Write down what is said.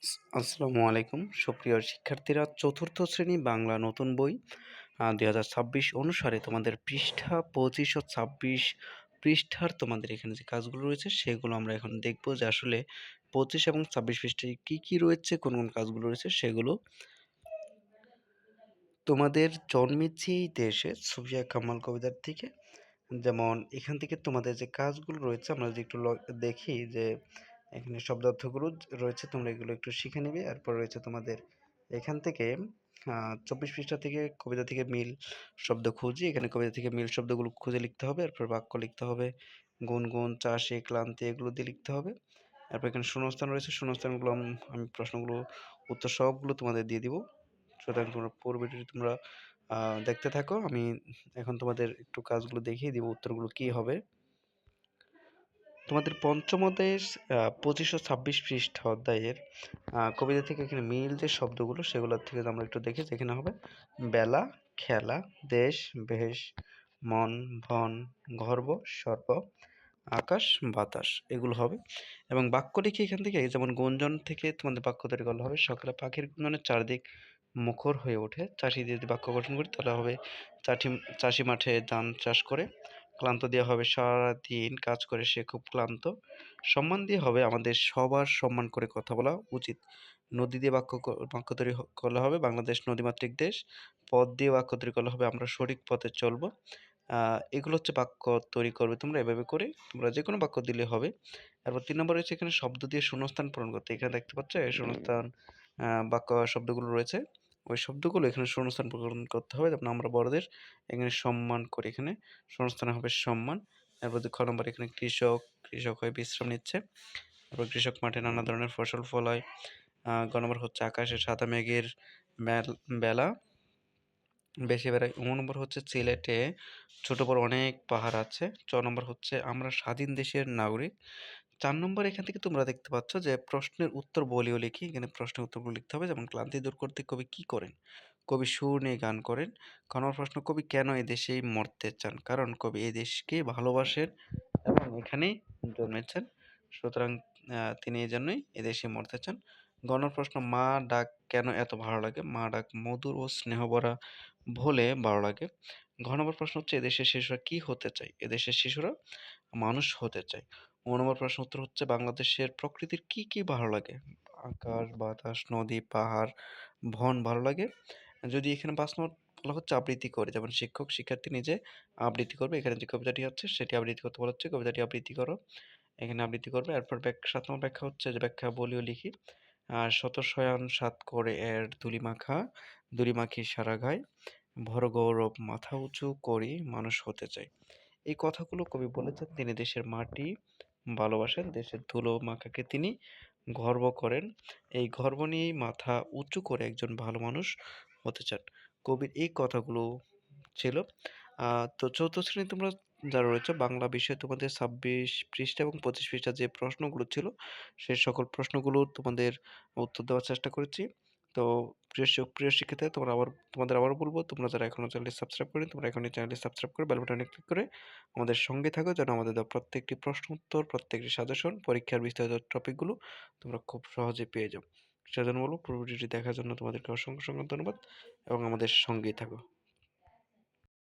আসসালামু আলাইকুম সুপ্রিয় শিক্ষার্থীরা, চতুর্থ শ্রেণী বাংলা নতুন বই ২০২৬ অনুসারে তোমাদের পৃষ্ঠা ২৫ ও ২৬ পৃষ্ঠার তোমাদের এখানে যে কাজগুলো রয়েছে সেগুলো আমরা এখন দেখব যে আসলে ২৫ এবং ২৬ পৃষ্ঠায় কি কি রয়েছে, কোন কোন কাজগুলো রয়েছে সেগুলো। তোমাদের জন্মেছি দেশে সুফিয়া কামাল কবিতার থেকে, যেমন এখান থেকে তোমাদের যে কাজগুলো রয়েছে আমরা যদি একটু দেখি যে এখানে শব্দার্থগুলো রয়েছে, তোমরা এগুলো একটু শিখে নেবে। এরপর রয়েছে তোমাদের এখান থেকে ২৪ পৃষ্ঠা থেকে কবিতা থেকে মিল শব্দ খুঁজি, এখানে কবিতা থেকে মিল শব্দগুলো খুঁজে লিখতে হবে। এরপর বাক্য লিখতে হবে, গুনগুন, চাষে, ক্লান্তি এগুলো দিয়ে লিখতে হবে। এরপর এখানে শূন্যস্থান রয়েছে, শূন্যস্থানগুলো আমি প্রশ্নগুলো উত্তর সবগুলো তোমাদের দিয়ে দিব। সুতরাং তোমরা পুরো ভিডিওটি তোমরা দেখতে থাকো। আমি এখন তোমাদের একটু কাজগুলো দেখিয়ে দিব, উত্তরগুলো কি হবে। তোমাদের পঞ্চম অধ্যায়ের ২৫ ও ২৬ পৃষ্ঠা অধ্যায়ের কবিতা থেকে এখানে মিল যে শব্দগুলো সেগুলোর থেকে আমরা একটু দেখি। যেখানে হবে বেলা, খেলা, দেশ, বেশ, মন, ভন, গর্ব, সর্ব, আকাশ, বাতাস এগুলো হবে। এবং বাক্য লিখে এখান থেকে যেমন গুঞ্জন থেকে তোমাদের বাক্য তৈরি করলে হবে সকালে পাখির গুঞ্জনের চারদিক মুখর হয়ে ওঠে। চাষি দিয়ে যদি বাক্য গঠন করি তাহলে হবে চাষি মাঠে ধান চাষ করে। ক্লান্ত দিয়ে হবে সারাদিন কাজ করে সে খুব ক্লান্ত। সম্মান দিয়ে হবে আমাদের সবার সম্মান করে কথা বলা উচিত। নদী দিয়ে বাক্য তৈরি করলে হবে বাংলাদেশ নদীমাতৃক দেশ। পথ দিয়ে বাক্য তৈরি করলে হবে আমরা সঠিক পথে চলবো। এগুলো হচ্ছে বাক্য তৈরি করবে তোমরা এভাবে করে, তোমরা যে কোনো বাক্য দিলে হবে। তারপর ৩ নম্বর রয়েছে এখানে শব্দ দিয়ে শূন্যস্থান পূরণ করতে। এখানে দেখতে পাচ্ছ এই শূন্যস্থান বাক্য শব্দগুলো রয়েছে, ওই শব্দগুলো এখানে শূন্যস্থান পূরণ করতে হবে। যেমন আমরা বড়দের এখানে সম্মান করি, এখানে শূন্যস্থানে হবে সম্মান। তারপর খ নম্বর এখানে কৃষক, কৃষক হয় বিশ্রাম নিচ্ছে। তারপর কৃষক মাঠে নানা ধরনের ফসল ফলায়। গ নম্বর হচ্ছে আকাশে সাদা মেঘের বেলা বেশি বেড়ায়। নম্বর হচ্ছে সিলেটে ছোট বড় অনেক পাহাড় আছে। নম্বর হচ্ছে আমরা স্বাধীন দেশের নাগরিক। ৪ নম্বর এখান থেকে তোমরা দেখতে পাচ্ছ যে প্রশ্নের উত্তর বলিও লিখি। এখানে প্রশ্নের উত্তরগুলো লিখতে হবে। যেমন ক্লান্তি দূর করতে কবি কি করেন? কবি সুর নিয়ে গান করেন। খ নম্বর প্রশ্ন, কবি কেন এদেশেই মরতে চান? কারণ কবি এই দেশকে ভালোবাসেন এবং এখানেই জন্মেছেন। সুতরাং তিনি এজন্যই এদেশে মরতে চান। গ নম্বর প্রশ্ন, মা ডাক কেন এত ভালো লাগে? মা ডাক মধুর ও স্নেহভরা ভোলে ভালো লাগে। ঘ নম্বর প্রশ্ন হচ্ছে এদেশের শিশুরা কি হতে চায়? এদেশের শিশুরা মানুষ হতে চায়। ঙ নম্বর প্রশ্ন উত্তর হচ্ছে বাংলাদেশের প্রকৃতির কি কি ভালো লাগে? আকাশ, বাতাস, নদী, পাহাড়, বন ভালো লাগে। যদি এখানে ৫ নম্বর বলা হচ্ছে আবৃত্তি করে, যেমন শিক্ষক শিক্ষার্থী নিজে আবৃত্তি করবে। এখানে যে কবিতাটি আছে সেটি আবৃত্তি করতে বলা হচ্ছে, কবিতাটি আবৃত্তি করো। এখানে আবৃত্তি করবে। এরপর ৭ নম্বর ব্যাখ্যা হচ্ছে যে ব্যাখ্যা বলিও লিখি। শত শয়ান সাত করে এর ধুলি মাখা, ধুলি মাখি সারা গায়, ভর গৌরব মাথা উঁচু করি মানুষ হতে চাই। এই কথাগুলো কবি বলেছেন, তিনি দেশের মাটি ভালোবাসেন, দেশের ধুলো মাখাকে তিনি গর্ব করেন। এই গর্ব নিয়েই মাথা উঁচু করে একজন ভালো মানুষ হতে চান। কবির এই কথাগুলো ছিল। তো চতুর্থ শ্রেণী তোমরা যারা রয়েছে বাংলা বিষয়ে তোমাদের ২৬ পৃষ্ঠা এবং ২৫ পৃষ্ঠা যে প্রশ্নগুলো ছিল সেই সকল প্রশ্নগুলো তোমাদের উত্তর দেওয়ার চেষ্টা করেছি। তো প্রিয় শিক্ষার্থীরা, তোমাদের আবারও বলবো, তোমরা যারা এখনো চ্যানেলটি সাবস্ক্রাইব করেনি তোমরা এখনই চ্যানেলটি সাবস্ক্রাইব করে বেল বাটনে ক্লিক করে আমাদের সঙ্গে থাকো, যেন আমাদের দেওয়া প্রত্যেকটি প্রশ্ন উত্তর, প্রত্যেকটি সাজেশন, পরীক্ষার বিস্তারিত টপিকগুলো তোমরা খুব সহজে পেয়ে যাও। সেজন্য বলবো পুরো ভিডিওটি দেখার জন্য তোমাদেরকে অসংখ্য ধন্যবাদ এবং আমাদের সঙ্গেই থাকো।